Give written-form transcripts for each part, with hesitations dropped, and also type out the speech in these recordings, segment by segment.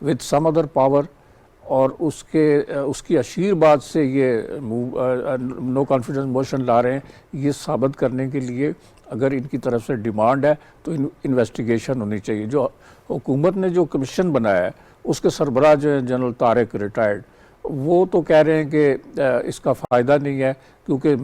with some other power, اور اس کی اشیر بات سے یہ نو کانفیڈنس موشن لا رہے ہیں، یہ ثابت کرنے کے لیے اگر ان کی طرف سے ڈیمانڈ ہے تو انویسٹیگیشن ہونی چاہیے. جو حکومت نے جو کمیشن بنایا ہے اس کے سربراہ جو ہیں جنرل طارق ریٹائرڈ، وہ تو کہہ رہے ہیں کہ اس کا فائدہ نہیں ہے، کیونکہ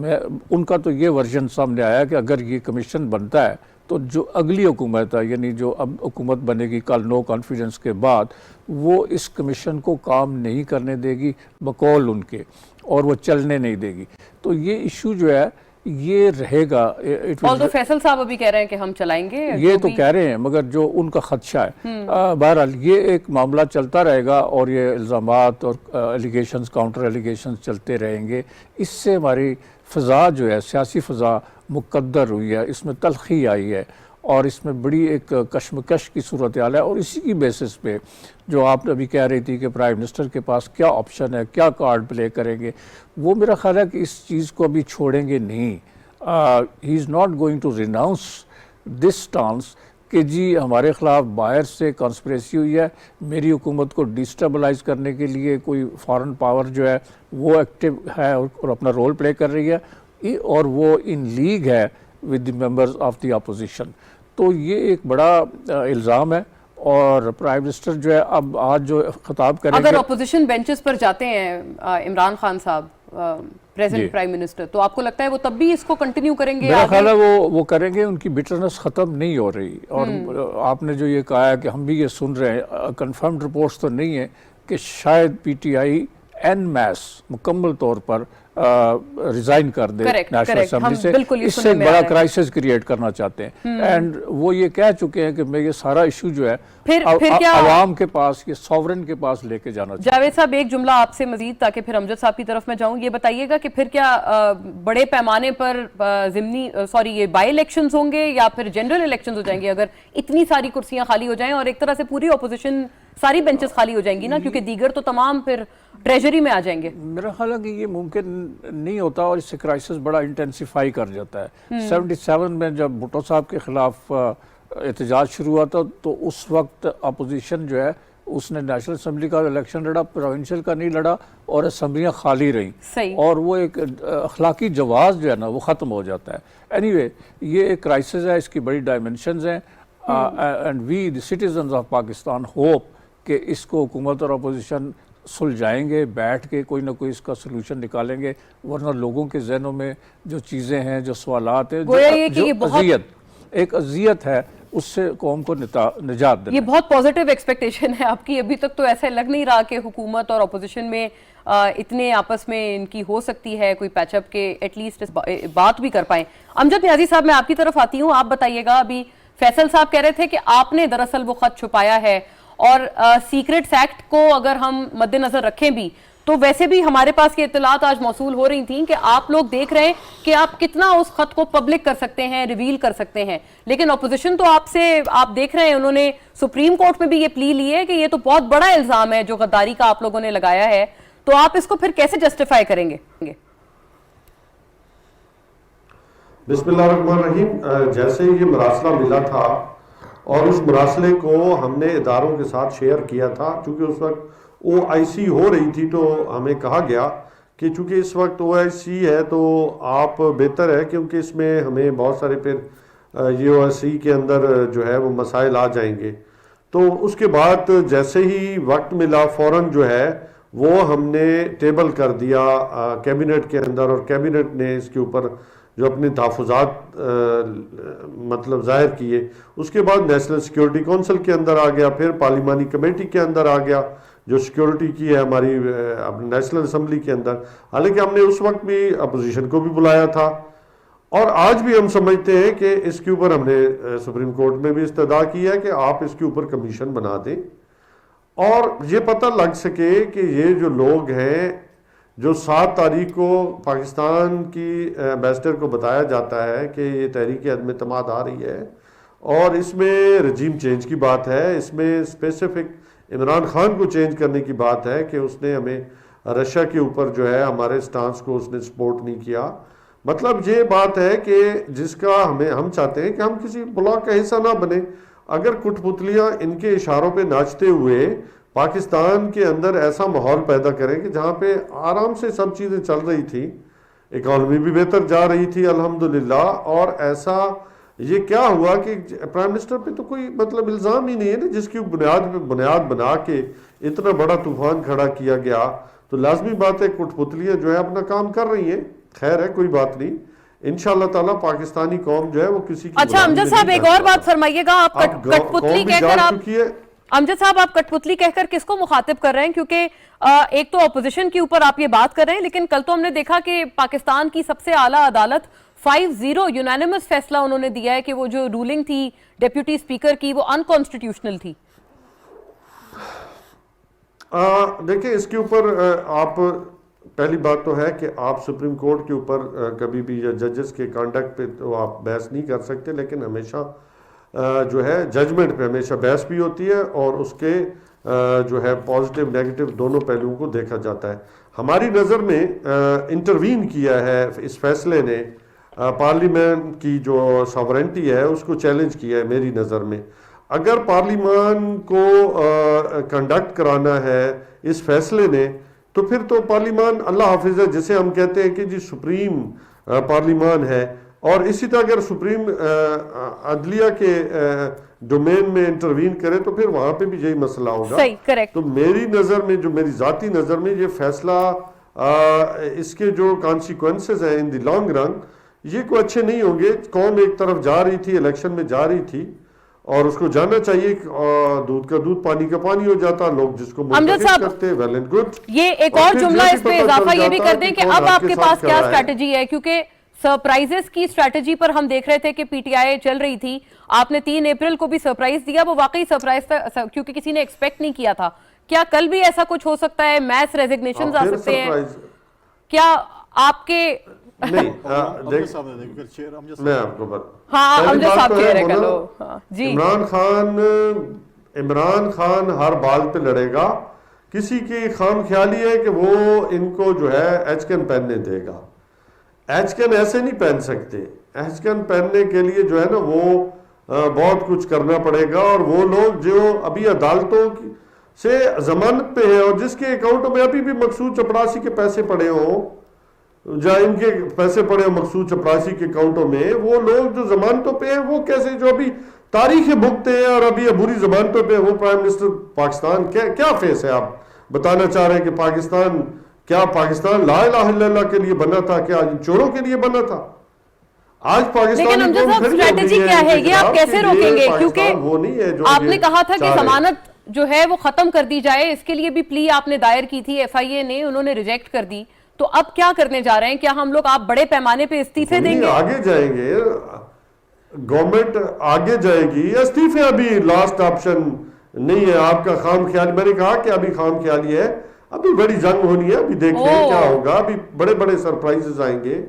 ان کا تو یہ ورژن سامنے آیا کہ اگر یہ کمیشن بنتا ہے تو جو اگلی حکومت ہے، یعنی جو اب حکومت بنے گی کل نو کانفیڈنس کے بعد، وہ اس کمیشن کو کام نہیں کرنے دے گی بقول ان کے، اور وہ چلنے نہیں دے گی. تو یہ ایشو جو ہے یہ رہے گا. اور فیصل صاحب ابھی کہہ رہے ہیں کہ ہم چلائیں گے، یہ تو کہہ رہے ہیں، مگر جو ان کا خدشہ ہے بہرحال یہ ایک معاملہ چلتا رہے گا، اور یہ الزامات اور ایلیگیشنز کاؤنٹر ایلیگیشنز چلتے رہیں گے. اس سے ہماری فضا جو ہے، سیاسی فضا مقدر ہوئی ہے، اس میں تلخی آئی ہے، اور اس میں بڑی ایک کشمکش کی صورتحال ہے. اور اسی کی بیسس پہ جو آپ ابھی کہہ رہی تھی کہ پرائم منسٹر کے پاس کیا آپشن ہے، کیا کارڈ پلے کریں گے، وہ میرا خیال ہے کہ اس چیز کو ابھی چھوڑیں گے نہیں. He is not going to renounce this stance کہ جی ہمارے خلاف باہر سے کانسپریسی ہوئی ہے، میری حکومت کو ڈیسٹیبلائز کرنے کے لیے کوئی فارن پاور جو ہے وہ ایکٹیو ہے اور اپنا رول پلے کر رہی ہے، اور وہ ان لیگ ہے with the members of the opposition. تو یہ ایک بڑا الزام ہے. اور پرائم منسٹر جو ہے اب آج جو خطاب کریں گے، اگر اپوزیشن بینچز پر جاتے ہیں عمران خان صاحب پریزنٹ پرائم منسٹر، تو آپ کو لگتا ہے وہ تب بھی اس کو کنٹینیو کریں گے؟ میرا خیال ہے وہ کریں گے. ان کی بٹرنس ختم نہیں ہو رہی. اور آپ نے جو یہ کہا ہے کہ ہم بھی یہ سن رہے ہیں، کنفرمڈ رپورٹس تو نہیں ہے کہ شاید پی ٹی آئی این میس مکمل طور پر ریزائن کر دے نیشنل اسمبلی سے. اس سے بڑا کرائسس کریٹ کرنا چاہتے ہیں. اینڈ وہ یہ کہہ چکے ہیں کہ میں یہ سارا ایشو جو ہے عوام کے پاس، یہ سوورن کے پاس لے کے جانا چاہتے ہیں. جاوید صاحب ایک جملہ آپ سے مزید، تاکہ پھر امجد صاحب کی طرف میں جاؤں. یہ بتائیے گا کہ پھر کیا بڑے پیمانے پر یہ بائی الیکشنز ہوں گے یا پھر جنرل الیکشنز ہو جائیں گے اگر اتنی ساری کرسیاں خالی ہو جائیں، اور ایک طرح سے پوری اپوزیشن ساری بینچز خالی ہو جائیں گی نا، کیونکہ دیگر تو تمام پھر ٹریجری میں آ جائیں گے؟ میرا خیال ہے کہ یہ ممکن نہیں ہوتا، اور اس سے کرائسس بڑا انٹینسیفائی کر جاتا ہے. 77 میں جب بھٹو صاحب کے خلاف احتجاج شروع ہوا تھا تو اس وقت اپوزیشن جو ہے اس نے نیشنل اسمبلی کا الیکشن لڑا، پروونشل کا نہیں لڑا، اور اسمبلیاں خالی رہیں، اور وہ ایک اخلاقی جواز جو ہے نا وہ ختم ہو جاتا ہے. اینی یہ ایک کرائسس ہے، اس کی بڑی ڈائمنشنز ہیں. And we the citizens of Pakistan hope کہ اس کو حکومت اور اپوزیشن سلجھائیں گے، بیٹھ کے کوئی نہ کوئی اس کا سلوشن نکالیں گے. ورنہ لوگوں کے ذہنوں میں جو چیزیں ہیں، جو سوالات ہیں، جو ایک اذیت ہے، اس سے قوم کو نجات دے. یہ بہت پازیٹیو ایکسپیکٹیشن ہے آپ کی. ابھی تک تو ایسا لگ نہیں رہا کہ حکومت اور اپوزیشن میں اتنے آپس میں ان کی ہو سکتی ہے کوئی پیچ اپ کے ایٹ لیسٹ بات بھی کر پائیں. امجد نیازی صاحب میں آپ کی طرف آتی ہوں. آپ بتائیے گا، ابھی فیصل صاحب کہہ رہے تھے کہ آپ نے دراصل وہ خط چھپایا ہے، اور سیکریٹس ایکٹ کو اگر ہم مد نظر رکھیں بھی تو ویسے بھی ہمارے پاس یہ اطلاعات آج موصول ہو رہی تھیں کہ آپ لوگ دیکھ رہے ہیں کہ آپ کتنا اس خط کو پبلک کر سکتے ہیں، ریویل کر سکتے ہیں. لیکن اپوزیشن تو آپ دیکھ رہے ہیں انہوں نے سپریم کورٹ میں بھی یہ پلی لی ہے کہ یہ تو بہت بڑا الزام ہے جو غداری کا آپ لوگوں نے لگایا ہے. تو آپ اس کو پھر کیسے جسٹیفائی کریں گے؟ بسم اللہ الرحمن الرحیم. جیسے یہ مراسلہ ملا تھا اور اس مراسلے کو ہم نے اداروں کے ساتھ شیئر کیا تھا، چونکہ اس وقت او آئی سی ہو رہی تھی، تو ہمیں کہا گیا کہ چونکہ اس وقت او آئی سی ہے تو آپ بہتر ہے، کیونکہ اس میں ہمیں بہت سارے پھر یہ او آئی سی کے اندر جو ہے وہ مسائل آ جائیں گے. تو اس کے بعد جیسے ہی وقت ملا فوراً جو ہے وہ ہم نے ٹیبل کر دیا کیبنٹ کے اندر، اور کیبنٹ نے اس کے اوپر جو اپنے تحفظات مطلب ظاہر کیے. اس کے بعد نیشنل سیکیورٹی کونسل کے اندر آ گیا، پھر پارلیمانی کمیٹی کے اندر آ گیا جو سیکیورٹی کی ہے ہماری نیشنل اسمبلی کے اندر. حالانکہ ہم نے اس وقت بھی اپوزیشن کو بھی بلایا تھا، اور آج بھی ہم سمجھتے ہیں کہ اس کے اوپر ہم نے سپریم کورٹ میں بھی استدعا کی ہے کہ آپ اس کے اوپر کمیشن بنا دیں، اور یہ پتہ لگ سکے کہ یہ جو لوگ ہیں جو 7 تاریخ کو پاکستان کی ایمبیسڈر کو بتایا جاتا ہے کہ یہ تحریک عدم اعتماد آ رہی ہے، اور اس میں رجیم چینج کی بات ہے، اس میں اسپیسیفک عمران خان کو چینج کرنے کی بات ہے کہ اس نے ہمیں رشیا کے اوپر جو ہے ہمارے سٹانس کو اس نے سپورٹ نہیں کیا. مطلب یہ بات ہے کہ جس کا ہم چاہتے ہیں کہ ہم کسی بلاک کا حصہ نہ بنے. اگر کٹ پتلیاں ان کے اشاروں پہ ناچتے ہوئے پاکستان کے اندر ایسا ماحول پیدا کریں کہ جہاں پہ آرام سے سب چیزیں چل رہی تھی, اکانومی بھی بہتر جا رہی تھی الحمدللہ, اور ایسا یہ کیا ہوا کہ پرائم منسٹر پہ تو کوئی مطلب الزام ہی نہیں ہے نا, جس کی بنیاد بنا کے اتنا بڑا طوفان کھڑا کیا گیا, تو لازمی بات ہے کٹ پتلیاں جو ہے اپنا کام کر رہی ہیں. خیر ہے, کوئی بات نہیں, انشاءاللہ تعالیٰ پاکستانی قوم جو ہے وہ کسی کی اچھا امجد صاحب ایک اور بات فرمائیے گا, آپ کٹ پتلی کہہ کر امجد صاحب آپ کٹ پتلی کہہ کر کس کو مخاطب کر رہے ہیں؟ کیونکہ ایک تو اپوزیشن کے اوپر آپ یہ بات کر رہے ہیں, لیکن کل تو ہم نے دیکھا کہ پاکستان کی سب سے اعلیٰ عدالت 5-0 یونانیمس فیصلہ انہوں نے دیا ہے کہ وہ جو رولنگ تھی ڈیپیوٹی اسپیکر کی وہ انکانسٹیٹیوشنل تھی. دیکھیں اس کے اوپر آپ پہلی بات تو ہے کہ آپ سپریم کورٹ کے اوپر کبھی بھی یا ججز کے کانڈکٹ پہ تو آپ بحث نہیں کر سکتے, لیکن ہمیشہ جو ہے ججمنٹ پہ ہمیشہ بحث بھی ہوتی ہے اور اس کے جو ہے پازیٹیو نیگیٹو دونوں پہلوؤں کو دیکھا جاتا ہے. ہماری نظر میں انٹروین کیا ہے اس فیصلے نے, پارلیمنٹ کی جو ساورنٹی ہے اس کو چیلنج کیا ہے میری نظر میں. اگر پارلیمان کو کنڈکٹ کرانا ہے اس فیصلے نے تو پھر تو پارلیمان اللہ حافظ ہے, جسے ہم کہتے ہیں کہ جی سپریم پارلیمان ہے, اور اسی طرح اگر سپریم عدلیہ کے ڈومین میں انٹروین کرے تو پھر وہاں پہ بھی یہی مسئلہ ہوگا. تو میری نظر میں, جو میری ذاتی نظر میں, یہ فیصلہ اس کے جو کانسیکوینسز ہیں ان دی لانگ رن یہ کوئی اچھے نہیں ہوں گے. قوم ایک طرف جا رہی تھی, الیکشن میں جا رہی تھی, اور اس کو جاننا چاہیے دودھ کا دودھ پانی کا پانی ہو جاتا, لوگ جس کو منتخب کرتے ویل اینڈ گڈ. یہ ایک اور جملہ اس پہ اضافہ یہ بھی کر دیں کہ اب آپ کے پاس کیا اسٹریٹجی ہے, کیونکہ سرپرائزز کی اسٹریٹجی پر ہم دیکھ رہے تھے کہ پی ٹی آئی چل رہی تھی, آپ نے 3 اپریل کو بھی سرپرائز دیا, وہ واقعی سرپرائز تھا کیونکہ کسی نے ایکسپیکٹ نہیں کیا تھا. کیا کل بھی ایسا کچھ ہو سکتا ہے, میس ریزگنیشنز آ سکتے ہیں, کیا آپ کے نہیں میں آپ کو عمران خان ہر بال پہ لڑے گا, کسی کی خام خیالی ہے کہ وہ ان کو جو ہے ایچکن پہننے دے گا. ایچکن ایسے نہیں پہن سکتے, ایچکن پہننے کے لیے جو ہے نا وہ بہت کچھ کرنا پڑے گا, اور وہ لوگ جو ابھی عدالتوں سے ضمانت پہ ہیں اور جس کے اکاؤنٹوں میں ابھی بھی مقصود چپڑاسی کے پیسے پڑے ہوں, جہاں ان کے پیسے پڑے ہوں مقصود چپڑاسی کے اکاؤنٹوں میں, وہ لوگ جو ضمانتوں پہ ہیں وہ کیسے, جو ابھی تاریخ بھگتے ہیں اور ابھی عبوری ضمانتوں پہ, وہ پرائم منسٹر پاکستان کیا فیس ہے آپ بتانا چاہ رہے ہیں کہ پاکستان لا الہ الا اللہ کے لیے بنا تھا, کیا چوروں کے لیے بنا تھا؟ آج پاکستان اسٹریٹجی کیا ہے یہ آپ کیسے روکیں گے؟ کیونکہ آپ نے کہا تھا کہ ضمانت جو ہے وہ ختم کر دی جائے, اس کے لیے بھی پلی آپ نے دائر کی تھی, ایف آئی اے نے, انہوں نے ریجیکٹ کر دی. تو اب کیا کرنے جا رہے ہیں؟ کیا ہم لوگ آپ بڑے پیمانے پہ استعفے دیں گے؟ آگے جائیں گے, گورنمنٹ آگے جائے گی, استعفے ابھی لاسٹ آپشن نہیں ہے آپ کا خام خیال. میں نے کہا کہ ابھی خام خیالی ہے, ابھی بڑی جنگ ہونی ہے, ابھی دیکھیں کیا ہوگا, ابھی بڑے بڑے سرپرائزز آئیں گے,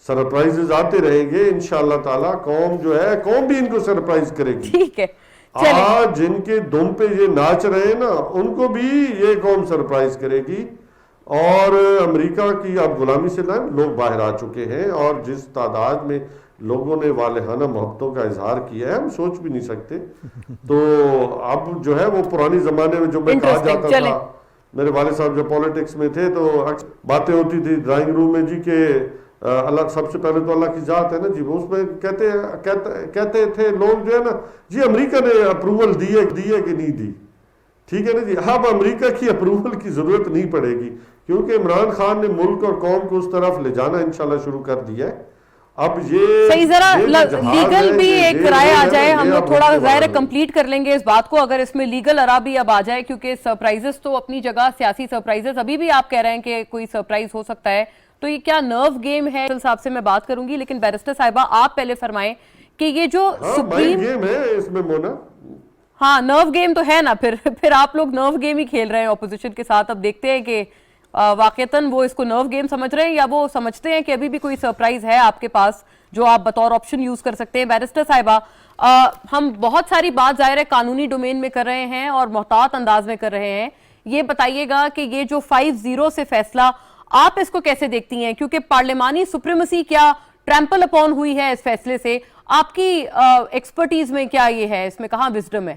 سرپرائزز آتے رہیں گے انشاءاللہ تعالی. قوم جو ہے, قوم بھی ان کو سرپرائز کرے گی. ٹھیک ہے, آج جن کے دم پہ یہ ناچ رہے ہیں نا, ان کو بھی یہ قوم سرپرائز کرے گی. اور امریکہ کی اب غلامی سے لوگ باہر آ چکے ہیں, اور جس تعداد میں لوگوں نے والہانہ محبتوں کا اظہار کیا ہے ہم سوچ بھی نہیں سکتے. تو اب جو ہے وہ پرانے زمانے میں جو میں کہا جاتا تھا, میرے والد صاحب جو پولیٹکس میں تھے تو باتیں ہوتی تھی ڈرائنگ روم میں جی کہ اللہ سب سے پہلے تو اللہ کی ذات ہے نا جی, اس میں کہتے تھے لوگ جو ہے نا جی امریکہ نے اپروول دی ہے کہ نہیں دی, ٹھیک ہے نا جی. اب امریکہ کی اپروول کی ضرورت نہیں پڑے گی, کیونکہ عمران خان نے ملک اور قوم کو اس طرف لے جانا انشاءاللہ شروع کر دیا ہے. اب یہ صحیح, ذرا لیگل بھی ایک رائے آ جائے, ہم لوگ تھوڑا ظاہر کمپلیٹ کر لیں گے اس بات کو, اگر اس میں لیگل عرابی اب آ جائے, کیونکہ سرپرائزز تو اپنی جگہ, سیاسی سرپرائزز ابھی بھی آپ کہہ رہے ہیں کہ کوئی سرپرائز ہو سکتا ہے, تو یہ کیا نرو گیم ہے؟ صاحب سے میں بات کروں گی, لیکن بیرسٹر صاحبہ آپ پہلے فرمائیں کہ یہ جو سپریم گیم ہے اس میں مونا, ہاں نرو گیم تو ہے نا, پھر آپ لوگ نرو گیم ہی کھیل رہے ہیں اپوزیشن کے ساتھ. اب دیکھتے ہیں کہ واقعتاً وہ اس کو نرو گیم سمجھ رہے ہیں یا وہ سمجھتے ہیں کہ ابھی بھی کوئی سرپرائز ہے آپ کے پاس جو آپ بطور آپشن یوز کر سکتے ہیں. بیرسٹر صاحبہ, ہم بہت ساری بات ظاہر ہے قانونی ڈومین میں کر رہے ہیں اور محتاط انداز میں کر رہے ہیں, یہ بتائیے گا کہ یہ جو 5-0 سے فیصلہ, آپ اس کو کیسے دیکھتی ہیں؟ کیونکہ پارلیمانی سپریمیسی کیا ٹریمپل اپون ہوئی ہے اس فیصلے سے؟ آپ کی ایکسپرٹیز میں کیا یہ ہے, اس میں کہاں وزڈم ہے؟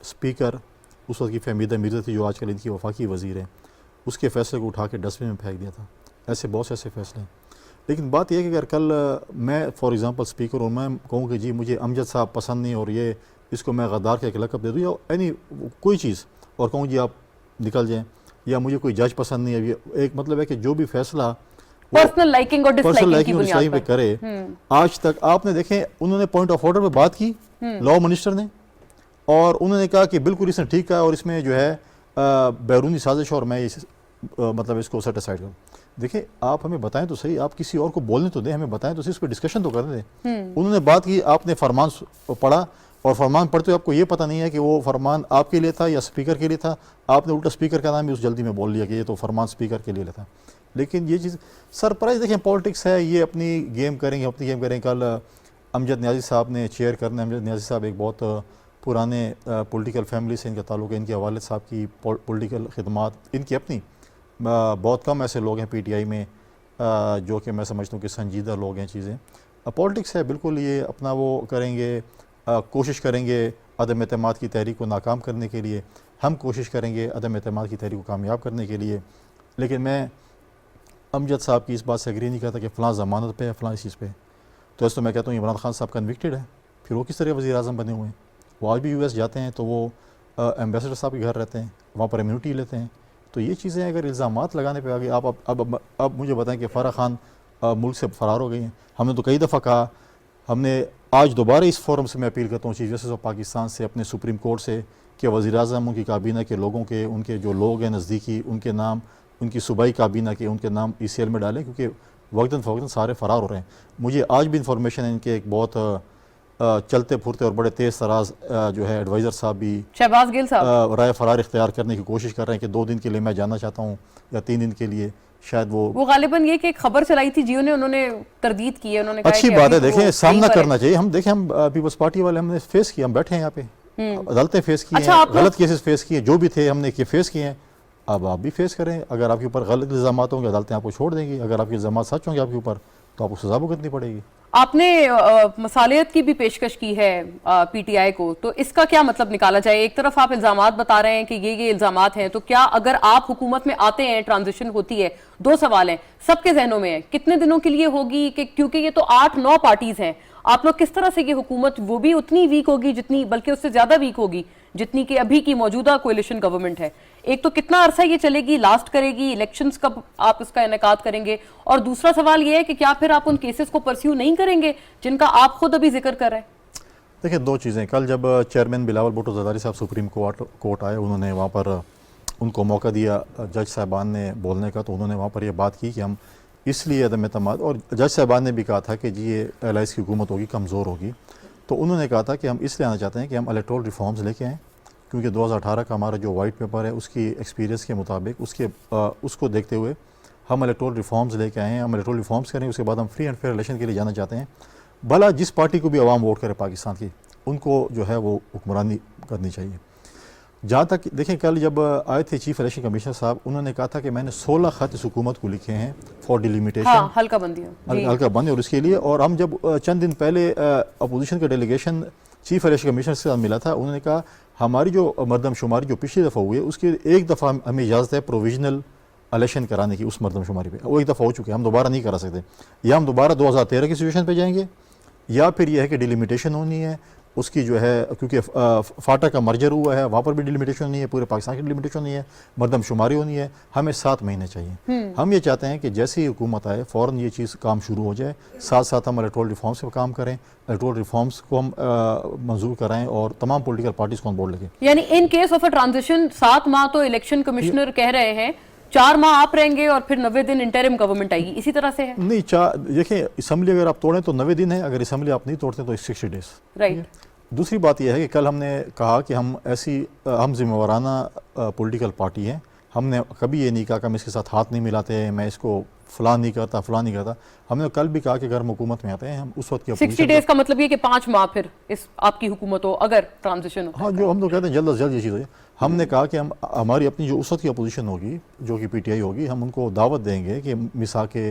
اسپیکر اس وقت کی فہمیدہ مرزا تھی جو آج کل ان کی وفاقی وزیر ہیں، اس کے فیصلے کو اٹھا کے ڈسٹ بن میں پھینک دیا تھا. ایسے بہت سے ایسے فیصلے ہیں. لیکن بات یہ ہے کہ اگر کل میں فار ایگزامپل اسپیکر ہوں، میں کہوں کہ جی مجھے امجد صاحب پسند نہیں اور یہ اس کو میں غدار کا ایک لقب دے دوں یا اینی کوئی چیز، اور کہوں جی آپ نکل جائیں، یا مجھے کوئی جج پسند نہیں ہے، ایک مطلب ہے کہ جو بھی فیصلہ پرسنل لائکنگ اور ڈسلائکنگ کی بنیاد پہ پر کرے. آج تک آپ نے دیکھیں انہوں نے پوائنٹ آف آرڈر پہ بات کی لاء منسٹر نے، اور انہوں نے کہا کہ بالکل اس نے ٹھیک کہا اور اس میں جو ہے بیرونی سازش اور میں مطلب اس کو سیٹ اسائڈ کروں. دیکھیں آپ ہمیں بتائیں تو صحیح، آپ کسی اور کو بولنے تو دیں، ہمیں بتائیں تو صحیح، اس پہ ڈسکشن تو کرنے دیں. انہوں نے بات کی، آپ نے فرمان پڑھا، اور فرمان پڑھتے ہوئے آپ کو یہ پتہ نہیں ہے کہ وہ فرمان آپ کے لیے تھا یا اسپیکر کے لیے تھا. آپ نے الٹا اسپیکر کا نام بھی اس جلدی میں بول لیا کہ یہ تو فرمان اسپیکر کے لیے تھا. لیکن یہ چیز سرپرائز، دیکھیں پالیٹکس ہے، یہ اپنی گیم کریں گے، اپنی گیم کریں. کل امجد نیازی صاحب نے چیئر کرنا، امجد نیازی صاحب ایک بہت پرانے پولیٹیکل فیملی سے ان کا تعلق ہے. ان کے والد صاحب کی پولیٹیکل خدمات، ان کی اپنی بہت کم ایسے لوگ ہیں پی ٹی آئی میں جو کہ میں سمجھتا ہوں کہ سنجیدہ لوگ ہیں. چیزیں پالیٹکس ہے بالکل، یہ اپنا وہ کریں گے، کوشش کریں گے عدم اعتماد کی تحریک کو ناکام کرنے کے لیے. ہم کوشش کریں گے عدم اعتماد کی تحریک کو کامیاب کرنے کے لیے. لیکن میں امجد صاحب کی اس بات سے ایگری نہیں کرتا کہ فلاں ضمانت پہ ہے، فلاں اس چیز پہ. تو اس تو میں کہتا ہوں عمران خان صاحب کنوکٹڈ ہے، پھر وہ کس طرح وزیر اعظم بنے ہوئے ہیں؟ وہ آج بھی یو ایس جاتے ہیں تو وہ ایمبیسڈر صاحب کے گھر رہتے ہیں، وہاں پر امیونٹی لیتے ہیں. تو یہ چیزیں اگر الزامات لگانے پہ آگے اب مجھے بتائیں کہ فارغ خان ملک سے فرار ہو گئی ہیں. ہم نے تو کئی دفعہ کہا، ہم نے آج دوبارہ اس فورم سے میں اپیل کرتا ہوں چیف جسٹس آف پاکستان سے، اپنے سپریم کورٹ سے، کہ وزیر اعظم، ان کی کابینہ کے لوگوں کے، ان کے جو لوگ ہیں نزدیکی، ان کے نام، ان کی صوبائی کابینہ کے، ان کے نام ای سی ایل میں ڈالیں، کیونکہ وقتاً فوقتاً سارے فرار ہو رہے ہیں. مجھے آج بھی انفارمیشن ہے ان کے ایک بہت چلتے پھرتے اور بڑے تیز تراز جو ہے ایڈوائزر صاحب بھی شہباز گل صاحب رائے فرار اختیار کرنے کی کوشش کر رہے ہیں کہ 2 دن کے لیے میں جانا چاہتا ہوں یا 3 دن کے لیے. شاید وہ غالباً یہ کہ ایک خبر چلائی تھی جیو نے، انہوں نے تردید کی ہے، انہوں نے کہا اچھی کہ بات ہے. ابھی دیکھیں وہ سامنا کہیں پر کرنا چاہیے. ہم دیکھیں، ہم پیپلز پارٹی والے ہم نے فیس کیا، ہم بیٹھے ہیں یہاں پہ، عدالتیں فیس کی ہیں، غلط کیسز فیس کیے، جو بھی تھے ہم نے فیس کیے ہیں. اب آپ بھی فیس کریں. اگر آپ کے اوپر غلط الزامات ہوں گے عدالتیں آپ کو چھوڑ دیں گی، اگر آپ کے الزامات سچ ہوں گے آپ کے اوپر تو آپ کو سزا بھگتنی پڑے گی. آپ نے مصالحت کی بھی پیشکش کی ہے پی ٹی آئی کو، تو اس کا کیا مطلب نکالا جائے؟ ایک طرف آپ الزامات بتا رہے ہیں کہ یہ الزامات ہیں، تو کیا اگر آپ حکومت میں آتے ہیں، ٹرانزیشن ہوتی ہے، 2 سوال ہیں سب کے ذہنوں میں ہیں، کتنے دنوں کے لیے ہوگی؟ کیونکہ یہ تو 8-9 پارٹیز ہیں، آپ لوگ کس طرح سے یہ حکومت، وہ بھی اتنی ویک ہوگی جتنی، بلکہ اس سے زیادہ ویک ہوگی جتنی کہ ابھی کی موجودہ کولیشن گورنمنٹ ہے. ایک تو کتنا عرصہ یہ چلے گی، لاسٹ کرے گی، الیکشنز کب آپ اس کا انعقاد کریں گے؟ اور دوسرا سوال یہ ہے کہ کیا پھر آپ ان کیسز کو پرسیو نہیں کریں گے جن کا آپ خود ابھی ذکر کر رہے ہیں؟ دیکھیں 2 چیزیں. کل جب چیئرمین بلاول بھٹو زرداری صاحب سپریم کورٹ آئے، انہوں نے وہاں پر ان کو موقع دیا جج صاحبان نے بولنے کا، تو انہوں نے وہاں پر یہ بات کی کہ ہم اس لیے عدم اعتماد، اور جج صاحبان نے بھی کہا تھا کہ جی یہ ایل آئی ایس کی حکومت ہوگی، کمزور ہوگی. تو انہوں نے کہا تھا کہ ہم اس لیے آنا چاہتے ہیں کہ ہم الیکٹورل ریفارمز لے کے آئیں، کیونکہ 2018 کا ہمارا جو وائٹ پیپر ہے اس کی ایکسپیرینس کے مطابق اس کو دیکھتے ہوئے ہم الیکٹورل ریفارمز لے کے آئے ہیں. ہم الیکٹورل ریفارمز کریں، اس کے بعد ہم فری اینڈ فیئر الیکشن کے لیے جانا چاہتے ہیں. بھلا جس پارٹی کو بھی عوام ووٹ کرے پاکستان کی، ان کو جو ہے وہ حکمرانی کرنی چاہیے. جہاں تک دیکھیں کل جب آئے تھے چیف الیکشن کمیشنر صاحب، انہوں نے کہا تھا کہ میں نے 16 خط اس حکومت کو لکھے ہیں فار ڈیلیمیٹیشن، حلقہ بندی اور اس کے لیے. اور ہم جب چند دن پہلے اپوزیشن کا ڈیلیگیشن چیف الیکشن کمیشنر سے ملا تھا، انہوں نے کہا ہماری جو مردم شماری جو پچھلی دفعہ ہوئی ہے اس کی ایک دفعہ ہمیں اجازت ہے پروویژنل الیکشن کرانے کی اس مردم شماری پہ، وہ ایک دفعہ ہو چکے ہیں، ہم دوبارہ نہیں کرا سکتے. یا ہم دوبارہ 2013 کی سچویشن پہ جائیں گے، یا پھر یہ ہے کہ ڈیلیمیٹیشن ہونی ہے اس کی جو ہے، کیونکہ فاٹا کا مرجر ہوا ہے، وہاں پر بھی ڈیلیمیٹیشن ہونی ہے، پورے پاکستان کی ڈیلیمیٹیشن ہونی ہے، مردم شماری ہونی ہے. ہمیں 7 مہینے چاہیے. ہم یہ چاہتے ہیں کہ جیسے ہی حکومت آئے فوراً یہ چیز کام شروع ہو جائے. ساتھ ساتھ ہم الیکٹورل ریفارمس پہ کام کریں، الیکٹورل ریفارمس کو ہم منظور کرائیں اور تمام پولیٹیکل پارٹیز کو ہم بورڈ لگیں. یعنی in case of a transition 7 ماہ تو الیکشن کمشنر کہہ رہے ہیں، 4 ماہ آپ رہیں گے اور پھر 90 دن انٹرم گورنمنٹ آئے گی، اسی طرح سے ہے؟ نہیں، دیکھیں اسمبلی اگر آپ توڑیں تو 90 دن ہے، اگر اسمبلی آپ نہیں توڑتے تو 60 ڈیز. رائٹ. دوسری بات یہ ہے کہ کل ہم نے کہا کہ ہم ذمہ وارانہ پولیٹیکل پارٹی ہیں. ہم نے کبھی یہ نہیں کہا کہ ہم اس کے ساتھ ہاتھ نہیں ملاتے، میں اس کو فلاں نہیں کرتا. ہم نے کل بھی کہا کہ اگر ہم حکومت میں آتے ہیں ہم اس وقت کی 60 ڈیز کا مطلب یہ کہ 5 ماہ پھر اس آپ کی حکومت ہو اگر ٹرانزیشن ہو. ہاں، جو ہم تو کہتے ہیں جلد از جلد یہ چیز ہو جائے. ہم نے کہا کہ ہماری اپنی جو اس وقت کی اپوزیشن ہوگی، جو کہ پی ٹی آئی ہوگی، ہم ان کو دعوت دیں گے کہ مسا کے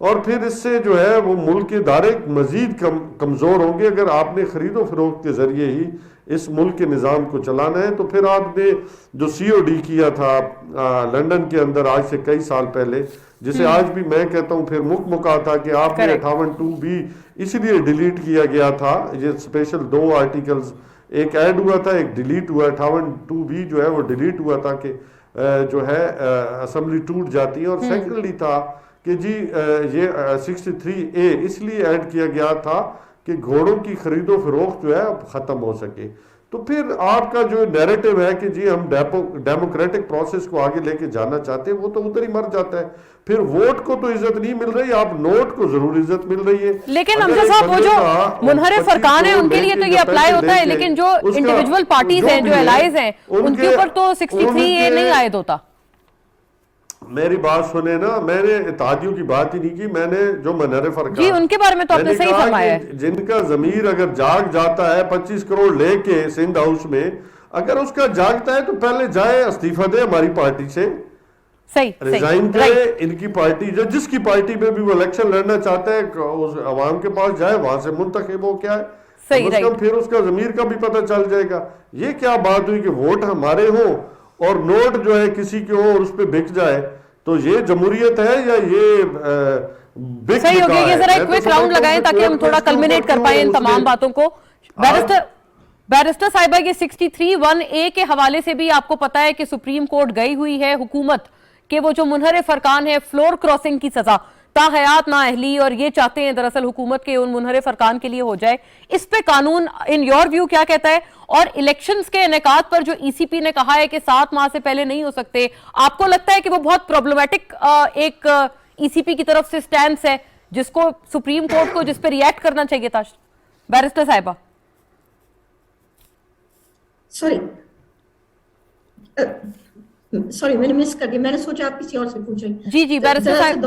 اور پھر اس سے جو ہے وہ ملک کے ادارے مزید کمزور ہوں گے. اگر آپ نے خرید و فروخت کے ذریعے ہی اس ملک کے نظام کو چلانا ہے تو پھر آپ نے جو سی او ڈی کیا تھا لنڈن کے اندر آج سے کئی سال پہلے, جسے آج بھی میں کہتا ہوں پھر مکمکا تھا کہ آپ نے 58(2) بھی اس لیے ڈیلیٹ کیا گیا تھا. یہ اسپیشل 2 آرٹیکلز, ایک ایڈ ہوا تھا ایک ڈیلیٹ ہوا, 58(2) بھی جو ہے وہ ڈیلیٹ ہوا تھا کہ جو ہے اسمبلی ٹوٹ جاتی ہے. اور سیکنڈلی تھا کہ جی یہ 63A اس لیے ایڈ کیا گیا تھا کہ گھوڑوں کی خرید و فروخت جو ہے اب ختم ہو سکے. تو پھر آپ کا جو نیریٹو ہے کہ جی ہم ڈیموکریٹک پروسیس کو آگے لے کے جانا چاہتے ہیں, وہ تو ادھر ہی مر جاتا ہے. پھر ووٹ کو تو عزت نہیں مل رہی, آپ نوٹ کو ضرور عزت مل رہی ہے. لیکن امجد صاحب وہ جو منحرف ارکان ہیں ان کے لیے تو یہ اپلائی ہوتا ہے, لیکن جو انڈیویجول پارٹیز ہیں, جو الائز ہیں, ان کے اوپر تو 63A نہیں عائد ہوتا. میری بات سنیں نا, میں نے اتحادیوں کی بات ہی نہیں کی, میں نے جو منحرف ارکان جی ان کے بارے میں تو آپ نے صحیح فرمایا ہے, جن کا ضمیر اگر جاگ جاتا ہے 25 کروڑ لے کے سندھ ہاؤس میں, اگر اس کا جاگتا ہے تو پہلے جائے استعفیٰ دے ہماری پارٹی سے, ریزائن کرے. ان کی پارٹی جس کی پارٹی میں بھی وہ الیکشن لڑنا چاہتا ہے عوام کے پاس جائے, وہاں سے منتخب ہو کیا ہے, پھر اس کا ضمیر کا بھی پتہ چل جائے گا. یہ کیا بات ہوئی کہ ووٹ ہمارے ہوں اور نوٹ جو ہے کسی کے ہو اور اس پہ بک جائے, تو یہ جمہوریت ہے یا یہ صحیح ہو گیا. یہ ذرا ایک کوئک راؤنڈ لگائیں تاکہ ہم تھوڑا کلمینیٹ کر پائیں ان تمام باتوں کو. بیرسٹر صاحبہ یہ 63(1)A کے حوالے سے بھی آپ کو پتا ہے کہ سپریم کورٹ گئی ہوئی ہے حکومت کہ وہ جو منحرف ارکان ہے فلور کراسنگ کی سزا تا حیات نااہلی, اور یہ چاہتے ہیں دراصل حکومت کے ان منحرف ارکان کے لیے ہو جائے. اس پہ قانون ان یور ویو کیا کہتا ہے؟ اور الیکشنز کے انعقاد پر جو ای سی پی نے کہا ہے کہ 7 ماہ سے پہلے نہیں ہو سکتے, آپ کو لگتا ہے کہ وہ بہت پرابلمٹک ایک ای سی پی کی طرف سے سٹینس ہے جس کو سپریم کورٹ کو جس پہ ریئیکٹ کرنا چاہیے تھا؟ بیرسٹر صاحبہ سوری میں نے مس کر دیا, میں نے سوچا آپ کسی اور سے پوچھیں. جی بیرسٹر صاحب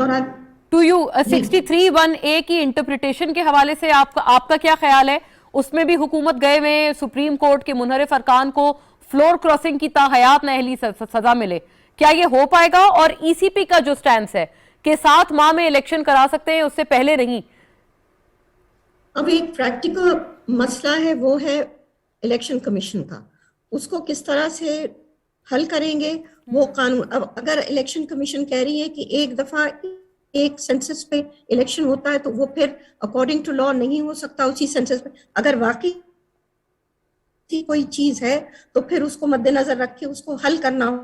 ٹو یو 63(1)A کی انٹرپریٹیشن کے حوالے سے آپ کا کیا خیال ہے؟ اس میں بھی حکومت گئے ہوئے سپریم کورٹ کے منحرف ارکان کو فلور کراسنگ کی تا حیات نااہلی سزا ملے, کیا یہ ہو پائے گا؟ اور ای سی پی کا جو سٹینس ہے کہ 7 ماہ میں الیکشن کرا سکتے ہیں, اس سے پہلے نہیں. اب ایک پریکٹیکل مسئلہ ہے, وہ ہے الیکشن کمیشن کا, اس کو کس طرح سے حل کریں گے وہ قانون. اب اگر الیکشن کمیشن کہہ رہی ہے کہ ایک دفعہ ایک سینسس پہ الیکشن ہوتا ہے تو وہ پھر اکارڈنگ ٹو لا نہیں ہو سکتا اسی سینسس پہ, اگر واقعی کوئی چیز ہے تو پھر اس کو مد نظر رکھ کے اس کو حل کرنا ہو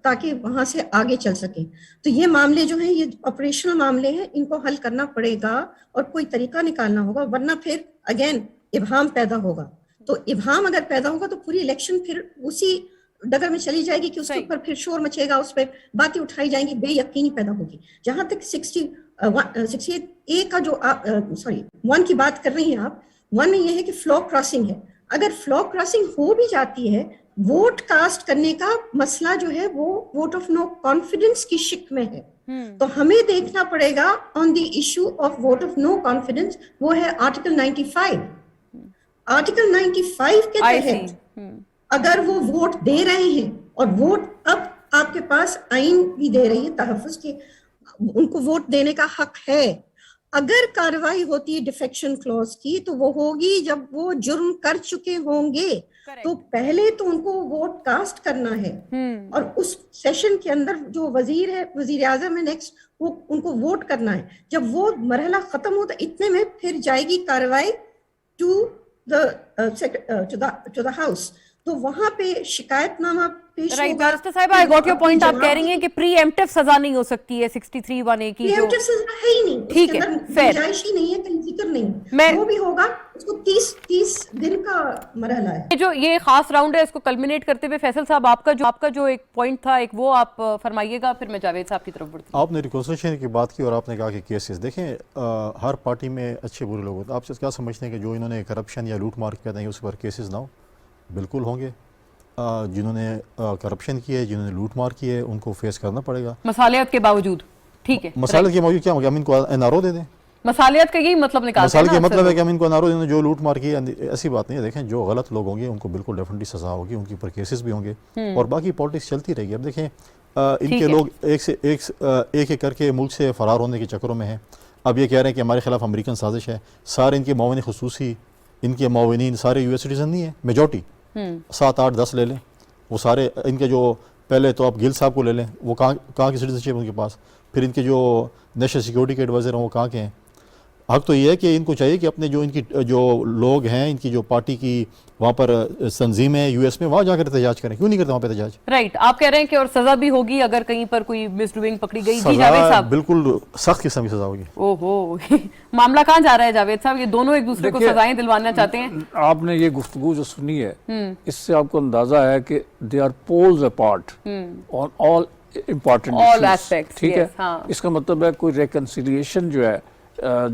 تاکہ وہاں سے آگے چل سکیں. تو یہ معاملے جو ہیں یہ آپریشنل معاملے ہیں, ان کو حل کرنا پڑے گا اور کوئی طریقہ نکالنا ہوگا, ورنہ پھر اگین ابہام پیدا ہوگا. تو ابہام اگر پیدا ہوگا تو پوری الیکشن پھر اسی ڈگر میں چلی جائے گی کہ اس کے اوپر پھر شور مچے گا, اس پہ باتیں اٹھائی جائیں گی, بے یقینی پیدا ہوگی. جہاں تک 68A کا جو 1 کی بات کر رہی ہیں آپ, 1 میں یہ ہے کہ فلو کراسنگ ہے. اگر فلو کراسنگ ہو بھی جاتی ہے, ووٹ کاسٹ کرنے کا مسئلہ جو ہے وہ ووٹ آف نو کانفیڈنس کی شک میں ہے. تو ہمیں دیکھنا پڑے گا on the issue of vote of no confidence, وہ ہے آرٹیکل 95. آرٹیکل 95 کے تحت اگر وہ ووٹ دے رہے ہیں, اور ووٹ اب آپ کے پاس آئین بھی دے رہی ہے تحفظ کے, ان کو ووٹ دینے کا حق ہے. اگر کارروائی ہوتی ہے ڈیفیکشن کلوز کی تو وہ ہوگی جب وہ جرم کر چکے ہوں گے, تو پہلے تو ان کو ووٹ کاسٹ کرنا ہے, اور اس سیشن کے اندر جو وزیر ہے, وزیر اعظم ہے نیکسٹ, وہ ان کو ووٹ کرنا ہے. جب وہ مرحلہ ختم ہوتا اتنے میں پھر جائے گی کارروائی ٹو دا ہاؤس, تو وہاں پہ شکایت نامہ پیش ہوگا. بیرسٹر صاحب آئی گاٹ یور پوائنٹ, آپ کہہ رہی ہیں کہ پری ایمپٹیو سزا نہیں ہو سکتی ہے 63(1)A کی, پری ایمپٹیو سزا ہے ہی نہیں, ٹھیک ہے, گنجائش ہی نہیں ہے, کہیں ذکر نہیں, وہ بھی ہوگا اس کو 30 دن کا مرحلہ ہے. جو یہ خاص راؤنڈ ہے اس کو کلمینیٹ کرتے ہوئے فیصل صاحب آپ کا جو ایک پوائنٹ تھا ایک وہ آپ فرمائیے گا, پھر میں جاوید صاحب کی طرف بڑھتی ہوں. آپ نے ریکنسٹریشن کی بات کی اور آپ نے کہا کہ کیسز دیکھیں ہر پارٹی میں اچھے برے لوگ ہوتے ہیں. آپ سے کیا سمجھتے ہیں کہ جو انہوں نے کرپشن یا لوٹ مار کہتے ہیں اس پر کیسز نہ ہو؟ بالکل ہوں گے. جنہوں نے کرپشن کی ہے, جنہوں نے لوٹ مار کی ہے, ان کو فیس کرنا پڑے گا مصالحت کے باوجود. ٹھیک ہے, مصالحت کے باوجود کیا ہوگا, ہم ان کو این آر او دے دیں. مصالحت کا یہی مطلب نکالتے ہیں, مصالحت کا مطلب ہے کہ ہم ان کو این آر او دیں جو لوٹ مار کی ہے. ایسی بات نہیں ہے. دیکھیں جو غلط لوگ ہوں گے ان کو بالکل ڈیفینیٹلی سزا ہوگی, ان کے اوپر کیسز بھی ہوں گے, اور باقی پالیٹکس چلتی رہے گی. اب دیکھیں ان کے لوگ ایک کر کے ملک سے فرار ہونے کے چکروں میں ہیں. اب یہ کہہ رہے ہیں کہ ہمارے خلاف امریکن سازش ہے. سارے ان کے معاون خصوصی ان کے معاونین سارے US سٹیزن نہیں ہیں, میجورٹی 7 8 10 لے لیں, وہ سارے ان کے جو پہلے تو آپ گل صاحب کو لے لیں, وہ کہاں کی سٹیزن شپ ان کے پاس, پھر ان کے جو نیشنل سیکورٹی کے ایڈوائزر ہیں وہ کہاں کے ہیں. حق تو یہ ہے کہ ان کو چاہیے کہ اپنے جو ان کی جو لوگ ہیں ان کی جو پارٹی کی وہاں پر تنظیم ہے US میں, وہاں جا کر احتجاج کریں. کیوں نہیں کرتے وہاں پہ احتجاج؟ رائٹ, آپ کہہ رہے ہیں کہ اور سزا بھی ہوگی اگر کہیں پر کوئی مس ڈوئنگ پکڑی گئی. جی جاوید صاحب, بالکل سخت قسم کی سزا ہوگی. اوہو معاملہ کہاں جا رہا ہے جاوید صاحب؟ یہ دونوں ایک دوسرے کو سزائیں دلوانا چاہتے ہیں. آپ نے یہ گفتگو جو سنی ہے اس سے آپ کو اندازہ ہے کہ they are poles apart on all important aspects. ٹھیک ہے, اس کا مطلب ہے کوئی ریکنسیلیشن جو ہے,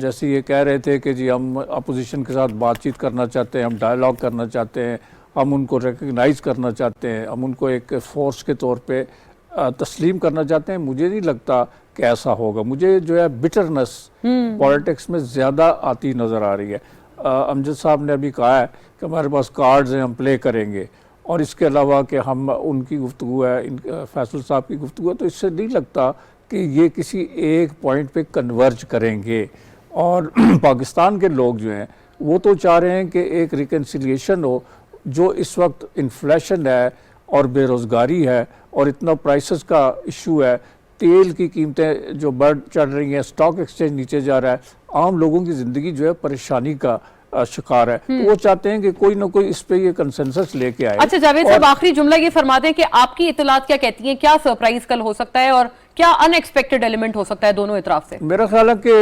جیسے یہ کہہ رہے تھے کہ جی ہم اپوزیشن کے ساتھ بات چیت کرنا چاہتے ہیں, ہم ڈائلاگ کرنا چاہتے ہیں, ہم ان کو ریکگنائز کرنا چاہتے ہیں, ہم ان کو ایک فورس کے طور پہ تسلیم کرنا چاہتے ہیں. مجھے نہیں لگتا کہ ایسا ہوگا. مجھے جو ہے بٹرنس پولیٹکس میں زیادہ آتی نظر آ رہی ہے. امجد صاحب نے ابھی کہا ہے کہ ہمارے پاس کارڈز ہیں, ہم پلے کریں گے, اور اس کے علاوہ کہ ہم ان کی گفتگو ہے, فیصل صاحب کی گفتگو ہے, تو اس سے نہیں لگتا کہ یہ کسی ایک پوائنٹ پہ کنورج کریں گے. اور پاکستان کے لوگ جو ہیں وہ تو چاہ رہے ہیں کہ ایک ریکنسیلیشن ہو. جو اس وقت انفلیشن ہے اور بے روزگاری ہے اور اتنا پرائسز کا ایشو ہے, تیل کی قیمتیں جو بڑھ چڑھ رہی ہیں, اسٹاک ایکسچینج نیچے جا رہا ہے, عام لوگوں کی زندگی جو ہے پریشانی کا شکار ہے, تو وہ چاہتے ہیں کہ کوئی نہ کوئی اس پہ یہ کنسنسس لے کے آئے. اچھا جاوید صاحب, آخری جملہ یہ فرما دیں کہ آپ کی اطلاعات کیا کہتی ہیں, کیا سرپرائز کل ہو سکتا ہے اور کیا ان ایکسپیکٹڈ ایلیمنٹ ہو سکتا ہے دونوں اطراف سے؟ میرا خیال ہے کہ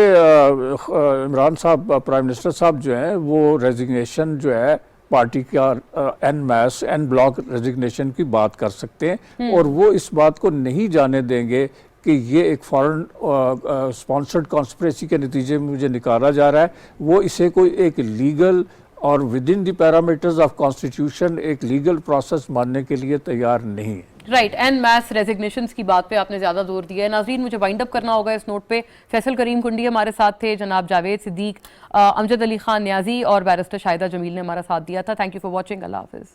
عمران صاحب, پرائم منسٹر صاحب جو ہیں, وہ ریزگنیشن جو ہے پارٹی کا این بلاک ریزگنیشن کی بات کر سکتے ہیں, اور وہ اس بات کو نہیں جانے دیں گے کہ یہ ایک فارن اسپانسرڈ کانسپریسی کے نتیجے میں مجھے نکالا جا رہا ہے. وہ اسے کوئی ایک لیگل اور with in the parameters of constitution ایک لیگل پروسیس ماننے کے لیے تیار نہیں ہے. رائٹ, اینڈ میس ریزگنیشنز کی بات پہ آپ نے زیادہ زور دیا ہے. ناظرین, مجھے وائنڈ اپ کرنا ہوگا اس نوٹ پہ. فیصل کریم کنڈی ہمارے ساتھ تھے, جناب جاوید صدیق, امجد علی خان نیازی اور بیرسٹر شاہدہ جمیل نے ہمارا ساتھ دیا تھا. Thank you for watching. Allah حافظ.